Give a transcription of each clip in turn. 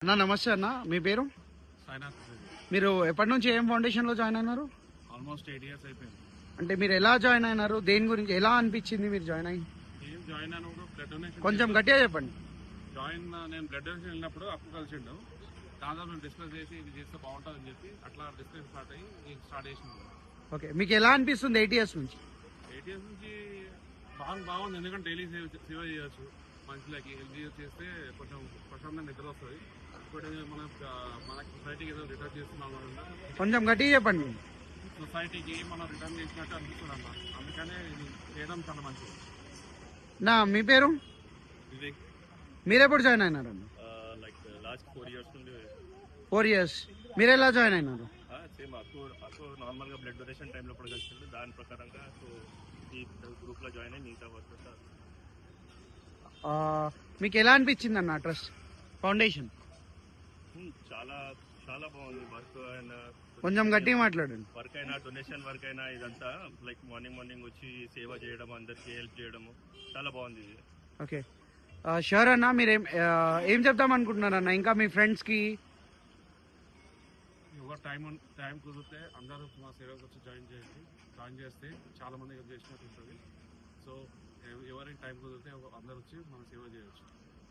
అన్న నమస్తే అన్న, మీ పేరు? సాయినాథ్ మీరు ఎప్పటి నుంచి ఏం ఫౌండేషన్ లో జాయిన్ అయినారు? ఆల్మోస్ట్ 8 years అయిపోయింది. అంటే మీరు ఎలా జాయిన్ అయినారు, దేని గురించి, ఎలా అనిపించింది మీరు జాయిన్ అయ్యి? ఏం జాయిన్ అయినప్పుడు బ్లడ్ డొనేషన్ కొంచెం గట్టిగా చెప్పండి. నేను బ్లడ్ డొనేషన్ వెళ్ళినప్పుడు అప్పు కలిసిండు. దాదాపు మేము డిస్కస్ చేసి ఇది చేస్తే బాగుంటుంది అని చెప్పి అట్లా డిస్కస్ స్టార్ట్ అయ్యి స్టార్ట్ చేసింది. ఓకే, మీకు ఎలా అనిపిస్తుంది 8 years నుంచి? 8 years నుంచి బాగుంది, ఎందుకంటే డైలీ సేవ చేయొచ్చు. మనుషులకి హెల్ప్ చేస్తే కొంచెం ప్రశాంతంగా నిద్ర వస్తుంది. ఇంకోటి మనకి సొసైటీకి ఏదో రిటర్న్ చేస్తున్నాం, కొంచెం గట్టిగా చెప్పండి. సొసైటీకి మనం రిటర్న్ చేసినట్టు అనిపిస్తుంది అన్న. అందుకనే ఇది చేయడం చాలా మంచిది. నా మీ పేరు? వివేక్. మీరెప్పుడు జాయిన్ అయినారండి? లైక్ లాస్ట్ 4 years నుండి. 4 years. మీరు ఎలా జాయిన్ అయినారు? సేమ్ అకు నార్మల్గా బ్లడ్ డొనేషన్ టైంలో కూడా కలిసిండు. దాని ప్రకారంగా సో ఈ గ్రూప్లో జాయిన్ అయ్యి మిగతా వర్క్ మీకు ఎలా అనిపించింది అన్న ట్రస్ట్ ఫౌండేషన్? చాలా చాలా బాగుంది. వర్క్ అయినా కొంచెం గట్టిగా మాట్లాడండి. వర్క్ అయినా డొనేషన్ వర్క్ అయినా ఇదంతా లైక్ మార్నింగ్ వచ్చి సేవ చేయడం, అందరికి హెల్ప్ చేయడము చాలా బాగుంది ఇది. ఓకే, షూర్ అన్న. మీరు ఏం చెప్తాం అనుకుంటున్నారు అన్న ఇంకా మీ ఫ్రెండ్స్కి? ఎవరు టైం కుదిరితే అందరూ మా సేవకు వచ్చి జాయిన్ చేస్తే చాలా మంది హెల్ప్ చేసినట్టు ఉంటుంది. సో ఎవరికి టైం కుదిరితే అందరూ వచ్చి మనం సేవ చేయవచ్చు.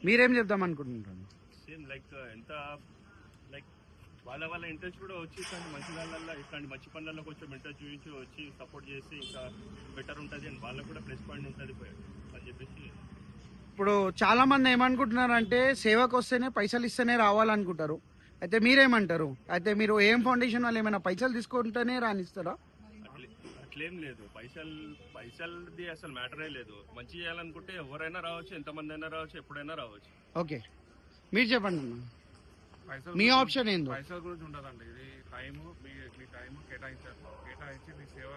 మీరేం చెప్దాం అనుకుంటున్నారు? సేమ్ లైక్ ఎంత లైక్ వాళ్ళ ఇంట్రెస్ట్ కూడా వచ్చి ఇట్లాంటి మంచి దానిలో ఇట్లాంటి మంచి పనులలో కొంచెం ఇంట్రెస్ట్ చూపించి వచ్చి సపోర్ట్ చేసి ఇంకా బెటర్ ఉంటుంది అని వాళ్ళకు కూడా ప్లస్ పాయింట్ ఉంటుంది అని చెప్పేసి. ఇప్పుడు చాలా మంది ఏమనుకుంటున్నారు అంటే సేవకు వస్తేనే పైసలు ఇస్తేనే రావాలనుకుంటారు. అయితే మీరేమంటారు? అయితే మీరు ఏం ఫౌండేషన్ వాళ్ళు ఏమైనా పైసలు తీసుకుంటేనే రానిస్తారా? అట్లేం లేదు, పైసలది అసలు మ్యాటరే లేదు. మంచి చేయాలనుకుంటే ఎవరైనా రావచ్చు, ఎంతమంది అయినా రావచ్చు, ఎప్పుడైనా రావచ్చు. ఓకే, మీరు చెప్పండి అన్న, మీ ఆప్షన్ ఏందో? పైసల గురించి ఉండదండి, ఇది టైము. మీ టైం కేటాయించి మీ సేవ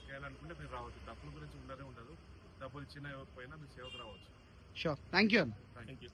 చేయాలనుకుంటే మీరు రావచ్చు. డబ్బుల గురించి ఉండదు. డబ్బులు ఇచ్చినా ఇవ్వకపోయినా మీ సేవకు రావచ్చు. Sure, thank you. Thank you.